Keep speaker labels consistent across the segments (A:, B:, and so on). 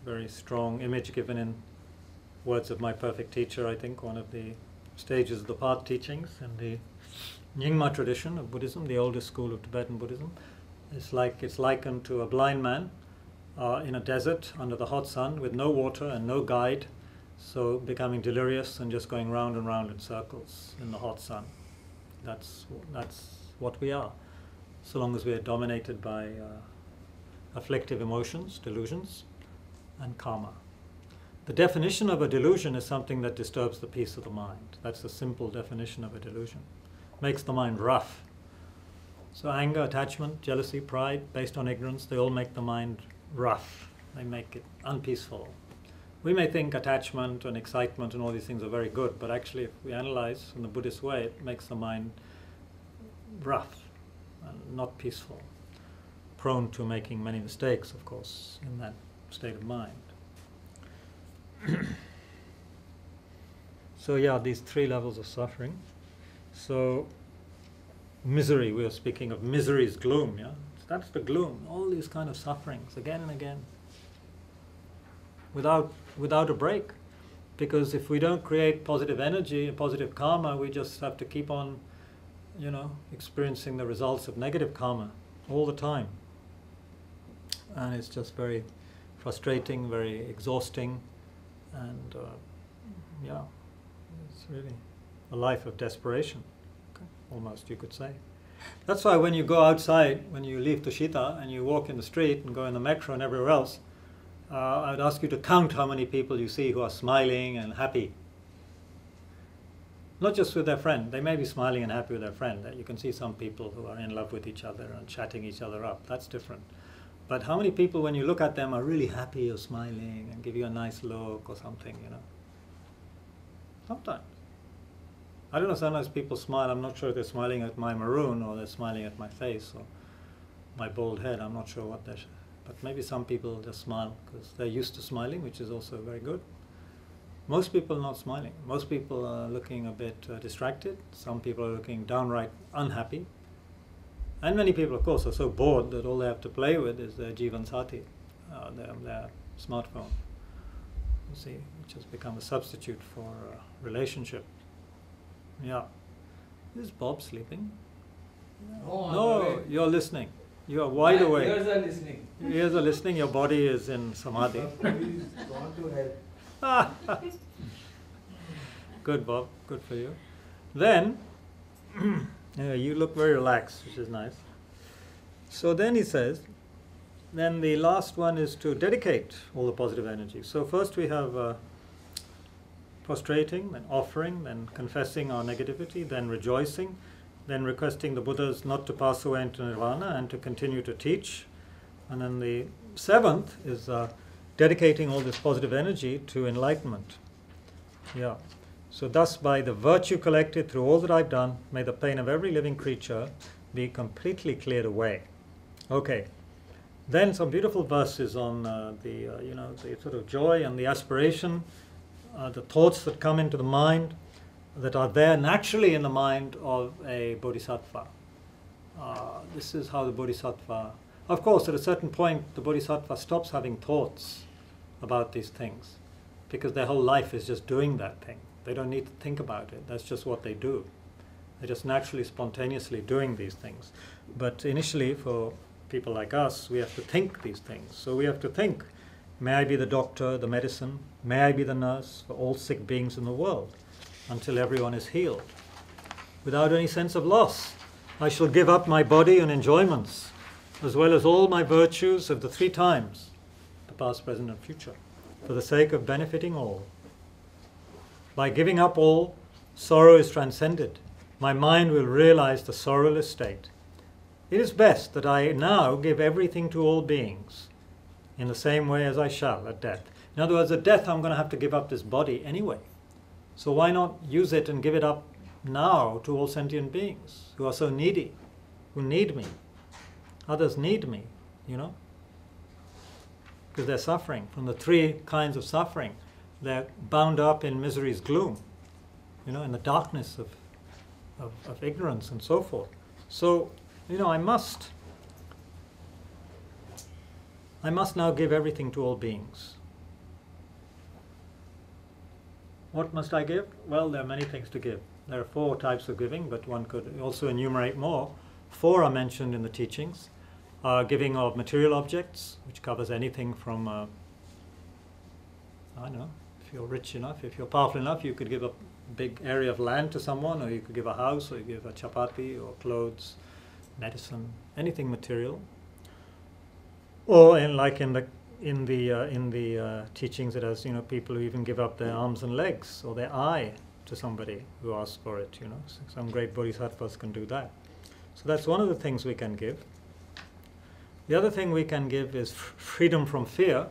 A: very strong image given in words of my perfect teacher, I think, one of the stages of the path teachings in the Nyingma tradition of Buddhism, the oldest school of Tibetan Buddhism. It's likened to a blind man in a desert under the hot sun with no water and no guide, so becoming delirious and just going round and round in circles in the hot sun. That's what we are, so long as we are dominated by afflictive emotions, delusions, and karma. The definition of a delusion is something that disturbs the peace of the mind. That's the simple definition of a delusion. Makes the mind rough. So anger, attachment, jealousy, pride, based on ignorance, they all make the mind rough. They make it unpeaceful. We may think attachment and excitement and all these things are very good, but actually if we analyze in the Buddhist way, it makes the mind rough and not peaceful. Prone to making many mistakes, of course, in that state of mind. So yeah, these three levels of suffering. So misery, we were speaking of misery's gloom, yeah? That's the gloom, all these kind of sufferings again and again. Without a break. Because if we don't create positive energy and positive karma, we just have to keep on, experiencing the results of negative karma all the time. And it's just very frustrating, very exhausting, and it's really a life of desperation, almost you could say. That's why when you go outside, when you leave Tushita and you walk in the street and go in the metro and everywhere else, I would ask you to count how many people you see who are smiling and happy. Not just with their friend. They may be smiling and happy with their friend. You can see some people who are in love with each other and chatting each other up. That's different. But how many people, when you look at them, are really happy or smiling and give you a nice look or something, Sometimes. I don't know, sometimes people smile. I'm not sure if they're smiling at my maroon or they're smiling at my face or my bald head. I'm not sure what they're... But maybe some people just smile because they're used to smiling, which is also very good. Most people are not smiling. Most people are looking a bit distracted. Some people are looking downright unhappy. And many people, of course, are so bored that all they have to play with is their Jivansati, their smartphone, you see, which has become a substitute for a relationship. Yeah. Is Bob sleeping?
B: Oh,
A: no, you're listening. You are wide awake.
B: Ears are listening.
A: Ears are listening, your body is in samadhi.
B: He's gone to help.
A: Good, Bob. Good for you. Then, you look very relaxed, which is nice. So then he says, then the last one is to dedicate all the positive energy. So first we have prostrating, then offering, then confessing our negativity, then rejoicing, then requesting the Buddhas not to pass away into nirvana and to continue to teach. And then the seventh is dedicating all this positive energy to enlightenment. Yeah. So thus, by the virtue collected through all that I've done, may the pain of every living creature be completely cleared away. Okay. Then some beautiful verses on the sort of joy and the aspiration, the thoughts that come into the mind, that are there naturally in the mind of a bodhisattva. This is how the bodhisattva... Of course, at a certain point, the bodhisattva stops having thoughts about these things, because their whole life is just doing that thing. They don't need to think about it. That's just what they do. They're just naturally, spontaneously doing these things. But initially, for people like us, we have to think these things. So we have to think, may I be the doctor, the medicine, may I be the nurse for all sick beings in the world, until everyone is healed. Without any sense of loss, I shall give up my body and enjoyments, as well as all my virtues of the three times, the past, present, and future, for the sake of benefiting all. By giving up all, sorrow is transcended. My mind will realize the sorrowless state. It is best that I now give everything to all beings, in the same way as I shall at death. In other words, at death I'm going to have to give up this body anyway. So why not use it and give it up now to all sentient beings who are so needy, who need me. Others need me, because they're suffering from the three kinds of suffering. They're bound up in misery's gloom, in the darkness of ignorance and so forth. So, I must now give everything to all beings. What must I give? Well, there are many things to give. There are 4 types of giving, but one could also enumerate more. 4 are mentioned in the teachings. Giving of material objects, which covers anything from, I don't know, if you're rich enough, if you're powerful enough, you could give a big area of land to someone, or you could give a house, or you give a chapati, or clothes, medicine, anything material. Or in the teachings, it has, people who even give up their arms and legs or their eye to somebody who asks for it. So some great bodhisattvas can do that. So that's one of the things we can give. The other thing we can give is freedom from fear.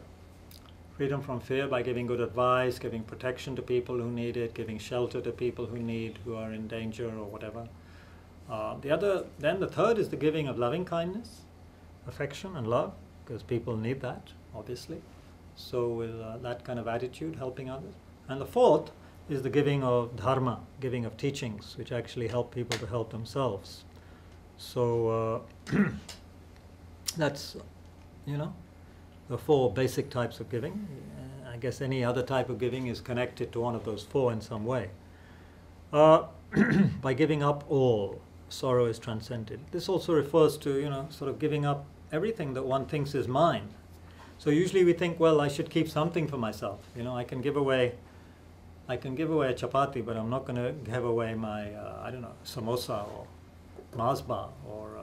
A: Freedom from fear by giving good advice, giving protection to people who need it, giving shelter to people who are in danger or whatever. Then the third is the giving of loving kindness, affection and love, because people need that, obviously. So with that kind of attitude, helping others. And the fourth is the giving of dharma, giving of teachings, which actually help people to help themselves. So that's, the 4 basic types of giving. I guess any other type of giving is connected to one of those 4 in some way. By giving up all, sorrow is transcended. This also refers to, sort of giving up everything that one thinks is mine. So usually we think, well, I should keep something for myself. I can give away a chapati, but I'm not going to give away my, samosa or Mars bar or,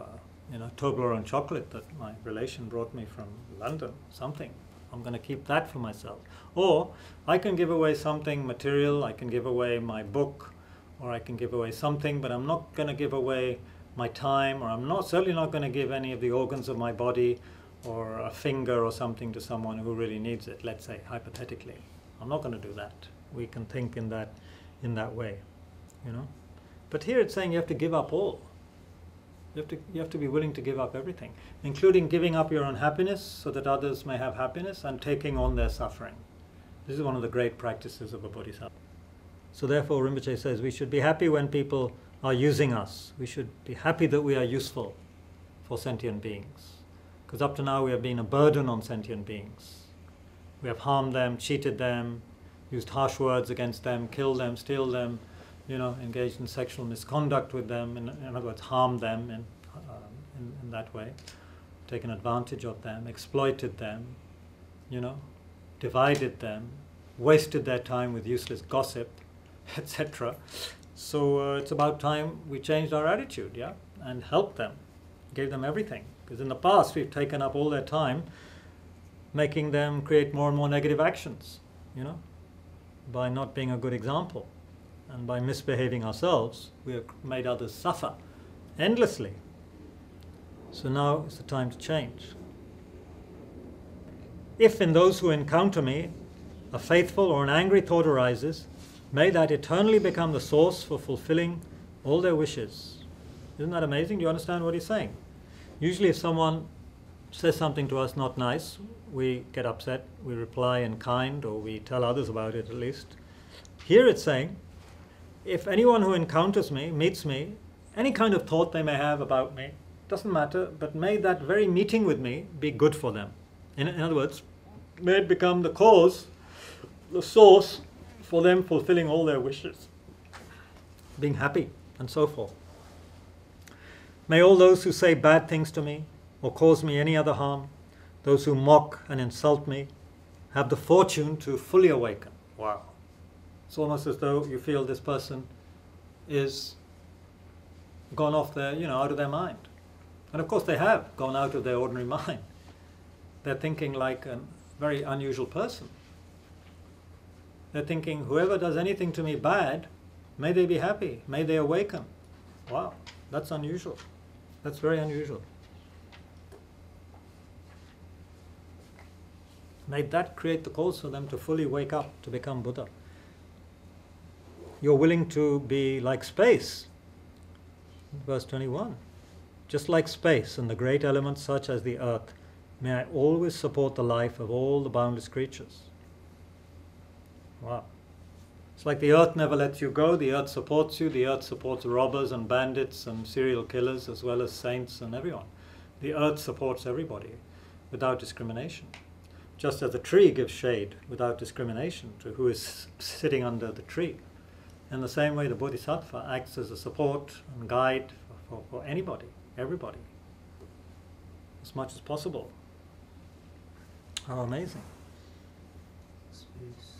A: Toblerone chocolate that my relation brought me from London, something. I'm going to keep that for myself. Or I can give away something material, I can give away my book, or I can give away something, but I'm not going to give away my time, or I'm certainly not going to give any of the organs of my body or a finger or something to someone who really needs it, let's say, hypothetically. I'm not going to do that. We can think in that way, But here it's saying you have to give up all. You have to be willing to give up everything, including giving up your own happiness so that others may have happiness, and taking on their suffering. This is one of the great practices of a bodhisattva. So therefore, Rinpoche says we should be happy when people are using us. We should be happy that we are useful for sentient beings. Because up to now we have been a burden on sentient beings. We have harmed them, cheated them, used harsh words against them, killed them, steal them, engaged in sexual misconduct with them, in other words, harmed them in that way, taken advantage of them, exploited them, divided them, wasted their time with useless gossip, etc. So it's about time we changed our attitude, and helped them, gave them everything. Because in the past we've taken up all their time making them create more and more negative actions, by not being a good example. And by misbehaving ourselves, we have made others suffer endlessly. So now is the time to change. If in those who encounter me a faithful or an angry thought arises, may that eternally become the source for fulfilling all their wishes. Isn't that amazing? Do you understand what he's saying? Usually if someone says something to us not nice, we get upset, we reply in kind, or we tell others about it at least. Here it's saying, if anyone who encounters me, meets me, any kind of thought they may have about me, doesn't matter, but may that very meeting with me be good for them. In other words, may it become the cause, the source for them fulfilling all their wishes, being happy, and so forth. May all those who say bad things to me, or cause me any other harm, those who mock and insult me, have the fortune to fully awaken. Wow. It's almost as though you feel this person is gone off their, out of their mind. And of course they have gone out of their ordinary mind. They're thinking like a very unusual person. They're thinking, whoever does anything to me bad, may they be happy, may they awaken. Wow, that's unusual. That's very unusual. May that create the cause for them to fully wake up, to become Buddha. You're willing to be like space. Verse 21. Just like space and the great elements such as the earth, may I always support the life of all the boundless creatures. Wow. It's like the earth never lets you go, the earth supports you, the earth supports robbers and bandits and serial killers as well as saints and everyone. The earth supports everybody without discrimination. just as a tree gives shade without discrimination to who is sitting under the tree. In the same way, the Bodhisattva acts as a support and guide for anybody, everybody, as much as possible. How amazing.
B: Space.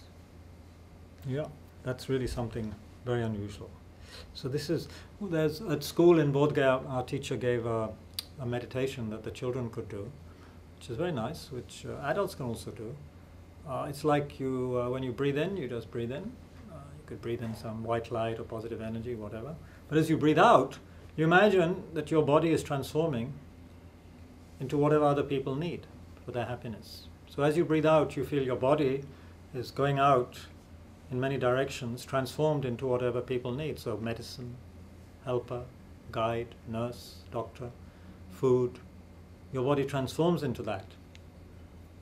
A: Yeah, that's really something very unusual. So this is, there's at school in Bodh Gaya, our teacher gave a meditation that the children could do, which is very nice, which adults can also do. It's like you, when you breathe in, you just breathe in. You could breathe in some white light or positive energy, whatever. But as you breathe out, you imagine that your body is transforming into whatever other people need for their happiness. So as you breathe out, you feel your body is going out in many directions, transformed into whatever people need. So medicine, helper, guide, nurse, doctor, food. Your body transforms into that,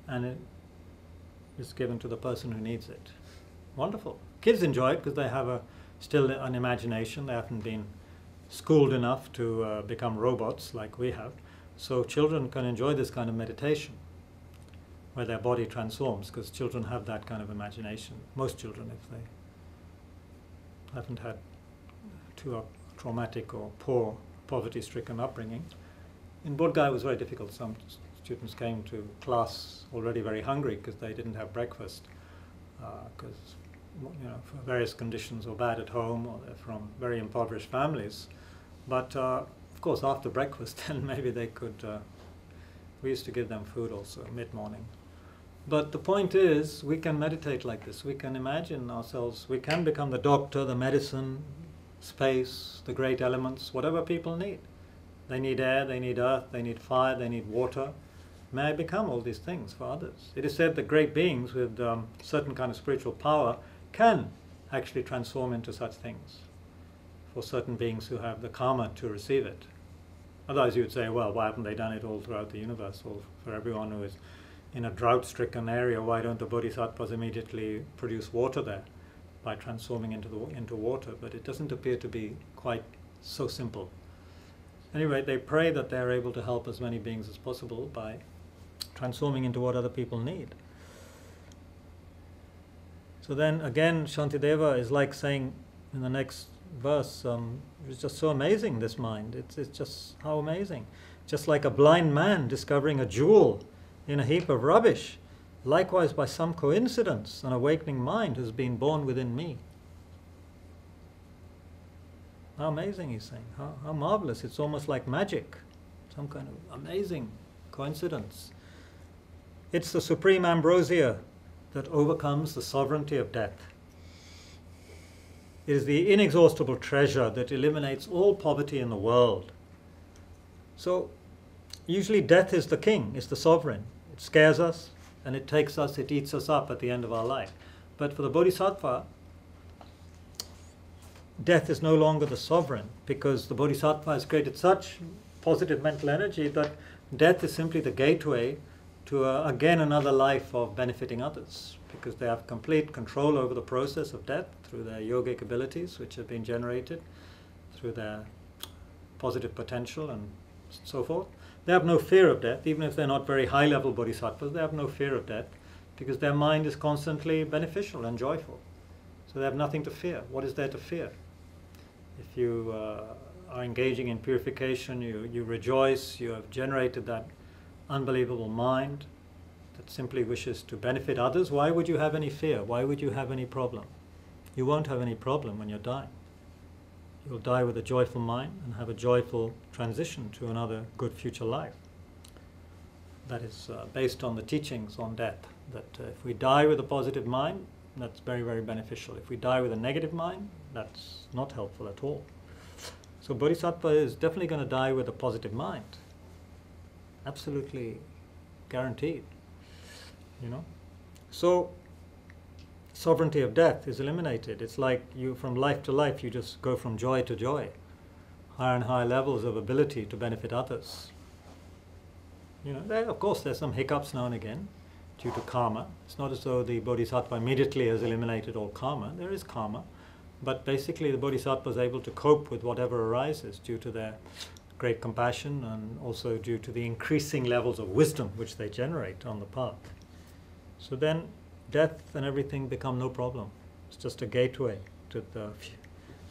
A: and it is given to the person who needs it. Wonderful. Kids enjoy it because they have still an imagination. They haven't been schooled enough to become robots like we have. So children can enjoy this kind of meditation where their body transforms, because children have that kind of imagination. Most children, if they haven't had too traumatic or poor, poverty-stricken upbringing. In Bodh Gaya it was very difficult. Some students came to class already very hungry because they didn't have breakfast, because for various conditions or bad at home, or they're from very impoverished families. But of course after breakfast then maybe they could, we used to give them food also mid-morning. But the point is, we can meditate like this. We can imagine ourselves, we can become the doctor, the medicine, space, the great elements, whatever people need. They need air, they need earth, they need fire, they need water. May I become all these things for others? It is said that great beings with certain kind of spiritual power can actually transform into such things for certain beings who have the karma to receive it. Otherwise you would say, well, why haven't they done it all throughout the universe, or for everyone who is in a drought-stricken area, why don't the bodhisattvas immediately produce water there by transforming into water? But it doesn't appear to be quite so simple. Anyway, they pray that they're able to help as many beings as possible by transforming into what other people need. So then again, Shantideva is like saying in the next verse, it's just so amazing, this mind. It's just how amazing. Just like a blind man discovering a jewel in a heap of rubbish. Likewise, by some coincidence, an awakening mind has been born within me. How amazing, he's saying. How marvelous. It's almost like magic. Some kind of amazing coincidence. It's the supreme ambrosia that overcomes the sovereignty of death. It is the inexhaustible treasure that eliminates all poverty in the world. So, usually death is the king, is the sovereign. It scares us, and it takes us, it eats us up at the end of our life. But for the Bodhisattva, death is no longer the sovereign, because the Bodhisattva has created such positive mental energy that death is simply the gateway to again another life of benefiting others, because they have complete control over the process of death through their yogic abilities which have been generated, through their positive potential and so forth. They have no fear of death, even if they're not very high-level bodhisattvas. They have no fear of death because their mind is constantly beneficial and joyful. So they have nothing to fear. What is there to fear? If you are engaging in purification, you rejoice, you have generated that unbelievable mind that simply wishes to benefit others. Why would you have any fear? Why would you have any problem? You won't have any problem when you're dying. You'll die with a joyful mind and have a joyful transition to another good future life. That is based on the teachings on death, that if we die with a positive mind, that's very, very beneficial. If we die with a negative mind, that's not helpful at all. So Bodhisattva is definitely going to die with a positive mind. Absolutely guaranteed. So sovereignty of death is eliminated. It's like you, from life to life, you just go from joy to joy. Higher and higher levels of ability to benefit others. Of course there's some hiccups now and again due to karma. It's not as though the Bodhisattva immediately has eliminated all karma. There is karma. But basically the Bodhisattva is able to cope with whatever arises due to their great compassion and also due to the increasing levels of wisdom which they generate on the path. So then death and everything become no problem. It's just a gateway to the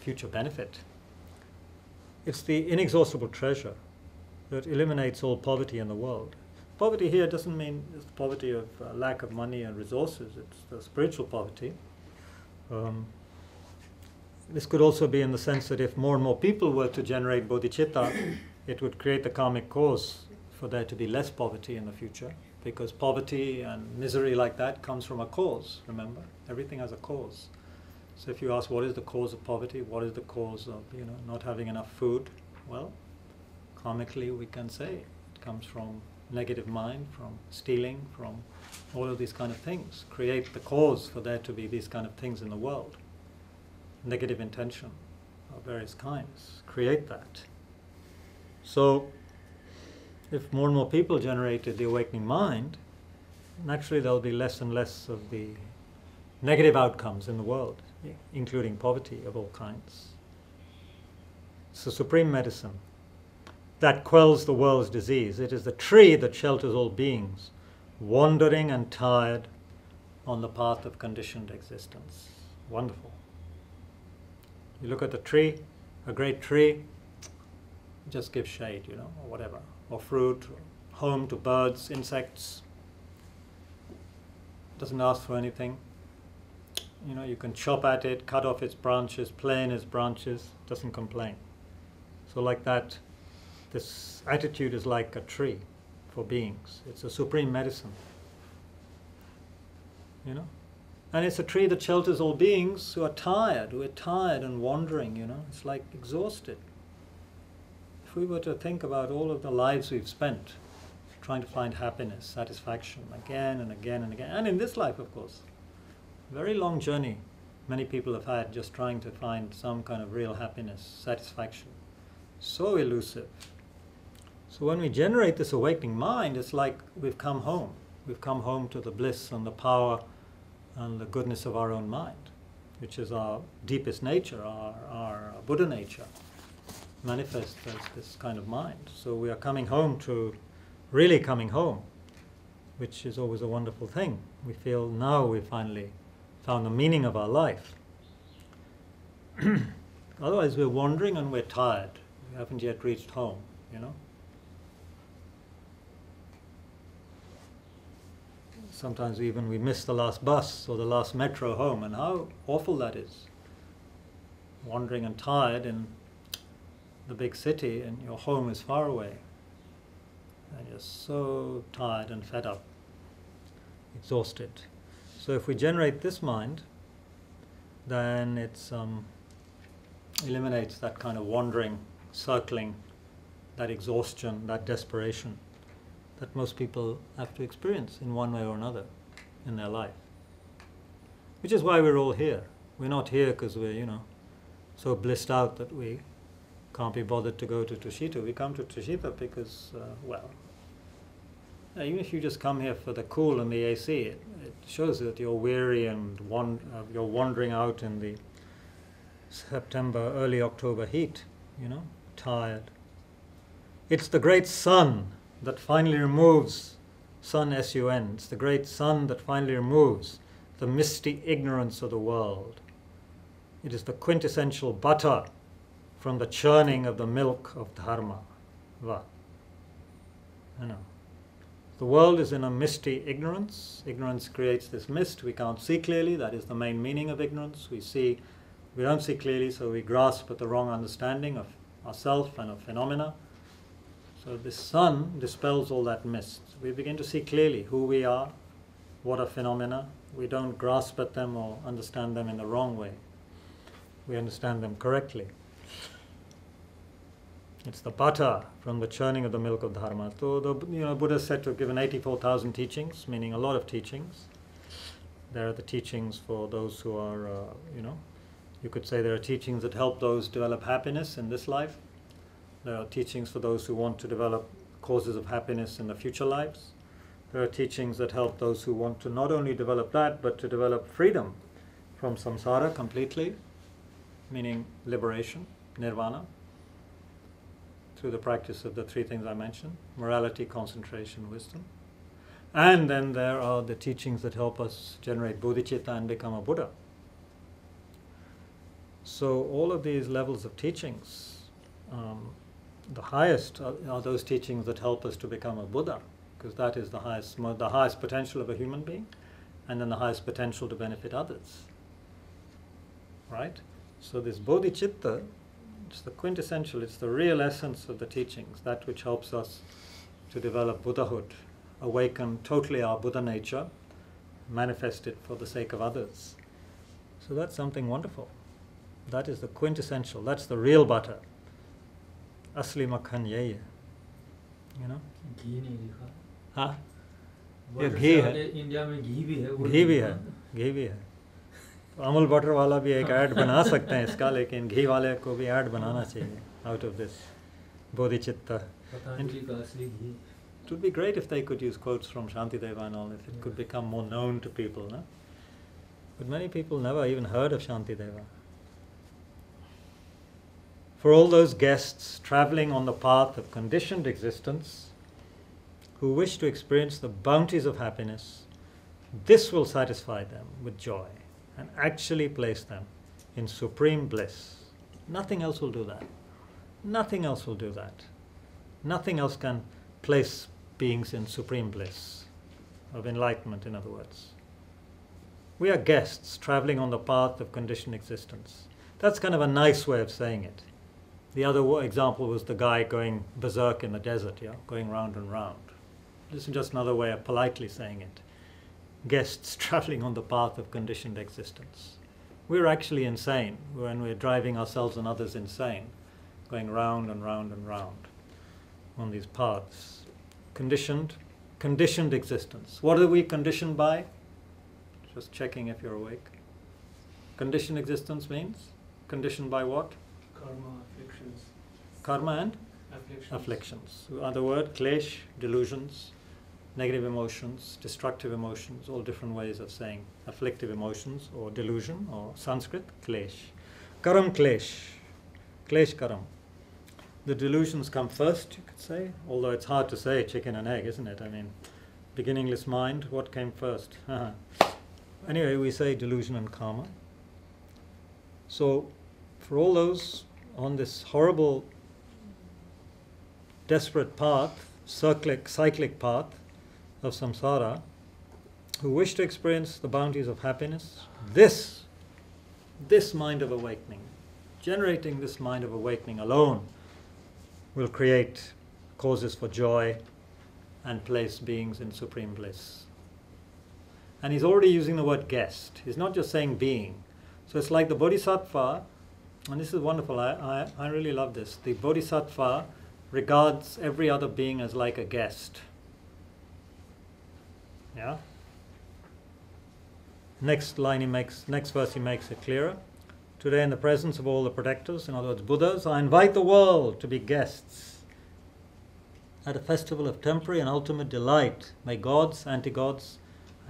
A: future benefit. It's the inexhaustible treasure that eliminates all poverty in the world. Poverty here doesn't mean it's poverty of lack of money and resources. It's the spiritual poverty. This could also be in the sense that if more and more people were to generate bodhicitta, it would create the karmic cause for there to be less poverty in the future, because poverty and misery like that comes from a cause, remember? Everything has a cause. So if you ask what is the cause of poverty, what is the cause of not having enough food, well, karmically we can say it comes from negative mind, from stealing, from all of these kind of things. Create the cause for there to be these kind of things in the world. Negative intention of various kinds. Create that. So if more and more people generated the awakening mind, naturally there'll be less and less of the negative outcomes in the world, including poverty of all kinds. It's the supreme medicine that quells the world's disease. It is the tree that shelters all beings, wandering and tired on the path of conditioned existence. Wonderful. You look at the tree, a great tree, just gives shade, or whatever, or fruit, or home to birds, insects. Doesn't ask for anything. You can chop at it, cut off its branches, plane its branches, doesn't complain. So like that, this attitude is like a tree for beings. It's a supreme medicine. And it's a tree that shelters all beings who are tired and wandering, It's like exhausted. If we were to think about all of the lives we've spent trying to find happiness, satisfaction, again and again and again, and in this life, of course, very long journey many people have had just trying to find some kind of real happiness, satisfaction. So elusive. So when we generate this awakening mind, it's like we've come home. We've come home to the bliss and the power and the goodness of our own mind, which is our deepest nature, our Buddha nature, manifest as this kind of mind. So we are coming home to really coming home, which is always a wonderful thing. We feel now we finally found the meaning of our life. Otherwise we're wandering and we're tired. We haven't yet reached home, Sometimes even we miss the last bus or the last metro home, and how awful that is. Wandering and tired in the big city and your home is far away. And you're so tired and fed up, exhausted. So if we generate this mind, then it eliminates that kind of wandering, circling, that exhaustion, that desperation that most people have to experience in one way or another in their life. Which is why we're all here. We're not here because we're, so blissed out that we can't be bothered to go to Tushita. We come to Tushita because, even if you just come here for the cool and the AC, it shows that you're weary and you're wandering out in the September, early October heat, tired. It's the great sun that finally removes, sun S-U-N, it's the great sun that finally removes the misty ignorance of the world. It is the quintessential butter from the churning of the milk of dharma. Va. The world is in a misty ignorance. Ignorance creates this mist. We can't see clearly. That is the main meaning of ignorance. We don't see clearly, so we grasp at the wrong understanding of ourself and of phenomena. So this sun dispels all that mist. We begin to see clearly who we are, what are phenomena. We don't grasp at them or understand them in the wrong way. We understand them correctly. It's the butter from the churning of the milk of dharma. So the Buddha is said to have given 84,000 teachings, meaning a lot of teachings. There are the teachings for those who are, you could say there are teachings that help those develop happiness in this life. There are teachings for those who want to develop causes of happiness in the future lives. There are teachings that help those who want to not only develop that, but to develop freedom from samsara completely, meaning liberation, nirvana, through the practice of the three things I mentioned: morality, concentration, wisdom. And then there are the teachings that help us generate bodhicitta and become a Buddha. So all of these levels of teachings, the highest are those teachings that help us to become a Buddha, because that is the highest potential of a human being, and then the highest potential to benefit others. Right? So this bodhicitta, it's the quintessential, it's the real essence of the teachings, that which helps us to develop Buddhahood, awaken totally our Buddha nature, manifest it for the sake of others. So that's something wonderful. That is the quintessential, that's the real butter. Asli makhan yahi hai. You know?
B: घी नहीं लिखा
A: हाँ? ये
B: butter
A: घी
B: से
A: है।
B: आगे India में घी भी है वो
A: घी भी
B: नहीं
A: है,
B: लिखा।
A: घी भी है। तो अमूल बटर वाला भी एक ऐड बना सकते हैं इसका, लेकिन घी वाले को भी ऐड बनाना चाहिए out of this bodhicitta.
B: Patanjali का असली घी
A: It would be great if they could use quotes from Shantideva and all, if it could become more known to people, no? But many people never even heard of Shantideva. For all those guests traveling on the path of conditioned existence who wish to experience the bounties of happiness, this will satisfy them with joy and actually place them in supreme bliss. Nothing else will do that. Nothing else will do that. Nothing else can place beings in supreme bliss, of enlightenment, in other words. We are guests traveling on the path of conditioned existence. That's kind of a nice way of saying it. The other example was the guy going berserk in the desert, yeah, going round and round. This is just another way of politely saying it. Guests traveling on the path of conditioned existence. We're actually insane when we're driving ourselves and others insane, going round and round and round on these paths. Conditioned existence. What are we conditioned by? Just checking if you're awake. Conditioned existence means? Conditioned by what?
B: karma afflictions
A: Karma and?
B: afflictions
A: Afflictions. Other word, klesh, delusions, negative emotions, destructive emotions, all different ways of saying afflictive emotions or delusion, or Sanskrit, klesh. Karam klesh. Klesh karam. The delusions come first, you could say, although it's hard to say, chicken and egg, isn't it? I mean, beginningless mind, what came first? Anyway, we say delusion and karma. So, for all those on this horrible, desperate path, cyclic path of samsara, who wish to experience the bounties of happiness, this mind of awakening, generating this mind of awakening alone, will create causes for joy and place beings in supreme bliss. And he's already using the word guest. He's not just saying being. So it's like the Bodhisattva, and this is wonderful, I really love this. The Bodhisattva regards every other being as like a guest. Yeah? Next verse he makes it clearer. Today, in the presence of all the protectors, in other words, Buddhas, I invite the world to be guests at a festival of temporary and ultimate delight. May gods, anti-gods,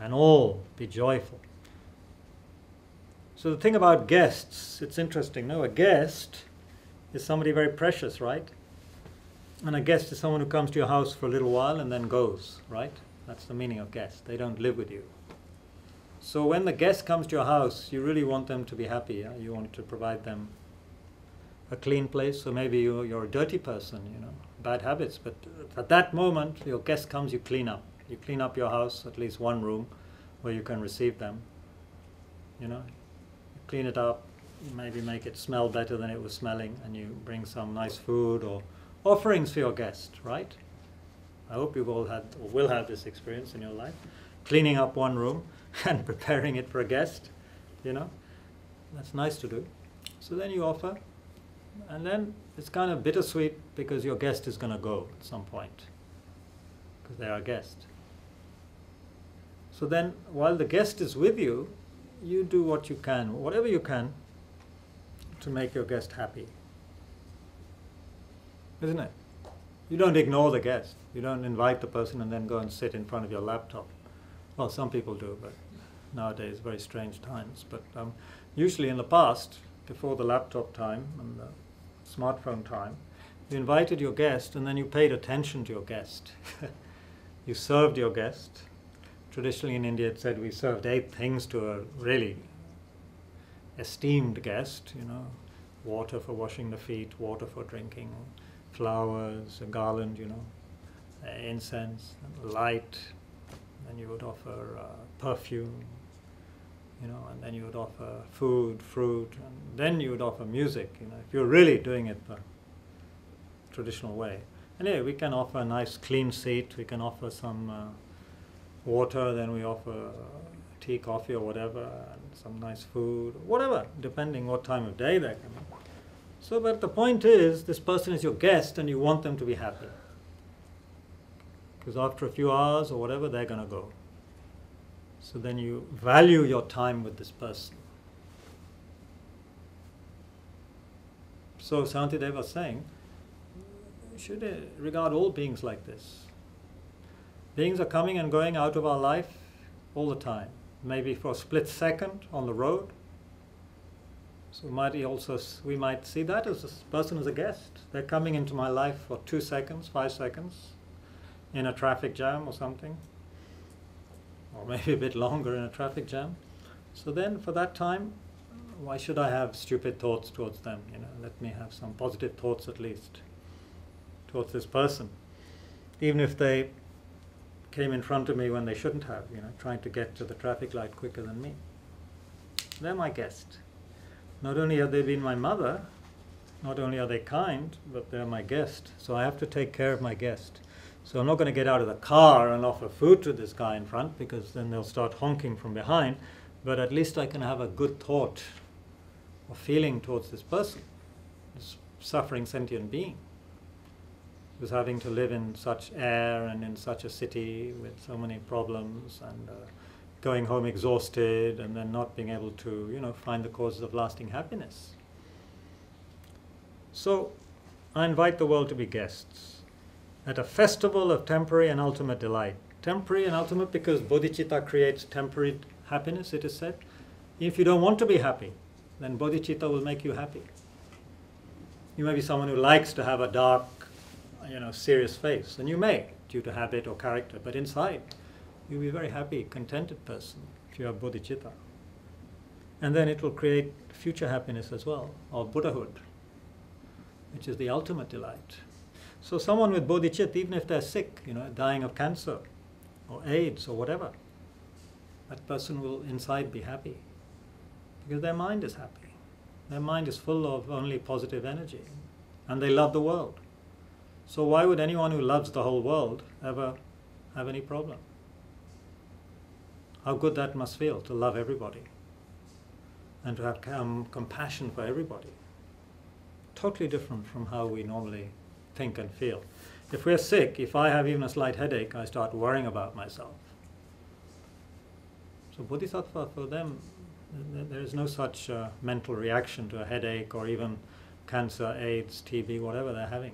A: and all be joyful. So the thing about guests, it's interesting, no? A guest is somebody very precious, right? And a guest is someone who comes to your house for a little while and then goes, right? That's the meaning of guest. They don't live with you. So when the guest comes to your house, you really want them to be happy. Yeah? You want to provide them a clean place. So maybe you're a dirty person, bad habits. But at that moment, your guest comes, you clean up. You clean up your house, at least one room where you can receive them. You clean it up, maybe make it smell better than it was smelling, and you bring some nice food or offerings for your guest, right? I hope you've all had or will have this experience in your life. Cleaning up one room and preparing it for a guest, that's nice to do. So then you offer, and then it's kind of bittersweet because your guest is going to go at some point because they are a guest. So then while the guest is with you, you do what you can, whatever you can, to make your guest happy. Isn't it? You don't ignore the guest. You don't invite the person and then go and sit in front of your laptop. Well, some people do, but nowadays, very strange times. But usually in the past, before the laptop time and the smartphone time, you invited your guest and then you paid attention to your guest. You served your guest, traditionally in India it said we served 8 things to a really esteemed guest, you know, water for washing the feet, water for drinking, flowers, a garland, you know, incense, light, then you would offer perfume, you know, and then you would offer food, fruit, and then you would offer music, you know, if you're really doing it the traditional way. Anyway, we can offer a nice clean seat, we can offer some water, then we offer tea, coffee or whatever, and some nice food, whatever, depending what time of day they're coming. So, but the point is, this person is your guest and you want them to be happy. Because after a few hours or whatever, they're going to go. So then you value your time with this person. So Shantideva was saying, you should regard all beings like this. Beings are coming and going out of our life all the time. Maybe for a split second on the road. So we might see that as this person as a guest. They're coming into my life for 2 seconds, 5 seconds, in a traffic jam or something, or maybe a bit longer in a traffic jam. So then for that time, why should I have stupid thoughts towards them? You know, let me have some positive thoughts at least towards this person. Even if they came in front of me when they shouldn't have, you know, trying to get to the traffic light quicker than me. They're my guest. Not only have they been my mother, not only are they kind, but they're my guest. So I have to take care of my guest. So I'm not going to get out of the car and offer food to this guy in front, because then they'll start honking from behind. But at least I can have a good thought or feeling towards this person, this suffering sentient being, who's having to live in such air and in such a city with so many problems, and going home exhausted, and then not being able to, you know, find the causes of lasting happiness. So I invite the world to be guests at a festival of temporary and ultimate delight. Temporary and ultimate because bodhicitta creates temporary happiness, it is said. If you don't want to be happy, then bodhicitta will make you happy. You may be someone who likes to have a dark, you know, serious face, and you may, due to habit or character, but inside you'll be a very happy, contented person if you have bodhicitta. And then it will create future happiness as well, or Buddhahood, which is the ultimate delight. So someone with bodhicitta, even if they're sick, you know, dying of cancer or AIDS or whatever, that person will inside be happy because their mind is happy. Their mind is full of only positive energy, and they love the world. So why would anyone who loves the whole world ever have any problem? How good that must feel to love everybody and to have compassion for everybody. Totally different from how we normally think and feel. If we're sick, if I have even a slight headache, I start worrying about myself. So Bodhisattva, for them, there is no such mental reaction to a headache or even cancer, AIDS, TB, whatever they're having,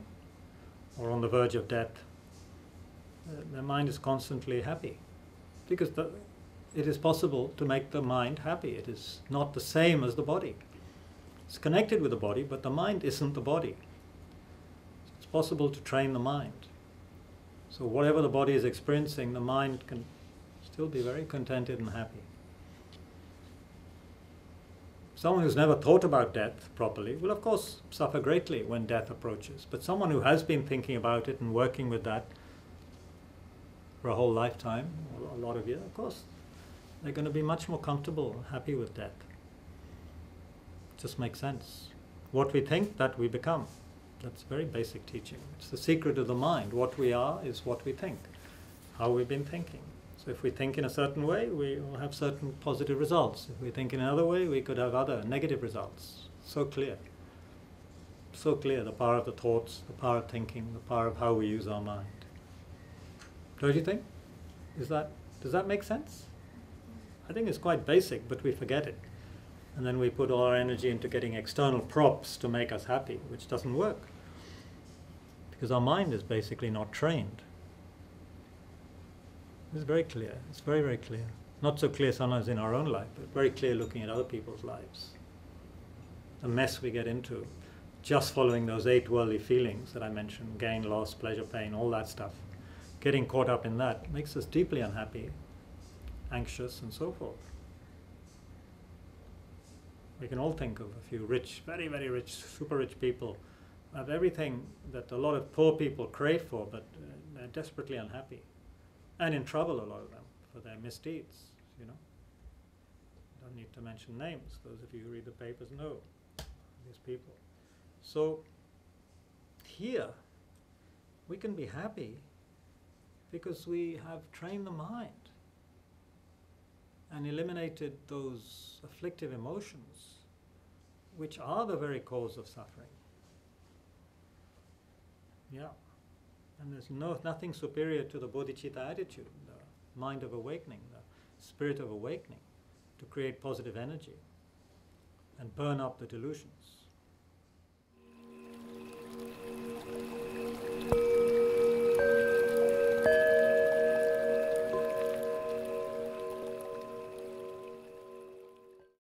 A: or on the verge of death. Their mind is constantly happy because it is possible to make the mind happy. It is not the same as the body. It's connected with the body, but the mind isn't the body. It's possible to train the mind. So whatever the body is experiencing, the mind can still be very contented and happy. Someone who's never thought about death properly will of course suffer greatly when death approaches. But someone who has been thinking about it and working with that for a whole lifetime, a lot of years, of course, they're going to be much more comfortable, happy with death. It just makes sense. What we think, that we become. That's very basic teaching. It's the secret of the mind. What we are is what we think, how we've been thinking. So if we think in a certain way, we will have certain positive results. If we think in another way, we could have other negative results. So clear. So clear, the power of the thoughts, the power of thinking, the power of how we use our mind. Don't you think? Does that make sense? I think it's quite basic, but we forget it. And then we put all our energy into getting external props to make us happy, which doesn't work. Because our mind is basically not trained. It's very clear. It's very, very clear. Not so clear sometimes in our own life, but very clear looking at other people's lives. The mess we get into, just following those 8 worldly feelings that I mentioned, gain, loss, pleasure, pain, all that stuff. Getting caught up in that makes us deeply unhappy anxious and so forth. We can all think of a few rich, very, very rich, super rich people who have everything that a lot of poor people crave for, but they're desperately unhappy and in trouble, a lot of them, for their misdeeds, you know. Don't need to mention names. Those of you who read the papers know these people. So here, we can be happy because we have trained the mind and eliminated those afflictive emotions which are the very cause of suffering. Yeah. And there's nothing superior to the bodhicitta attitude, the mind of awakening, the spirit of awakening, to create positive energy and burn up the delusions.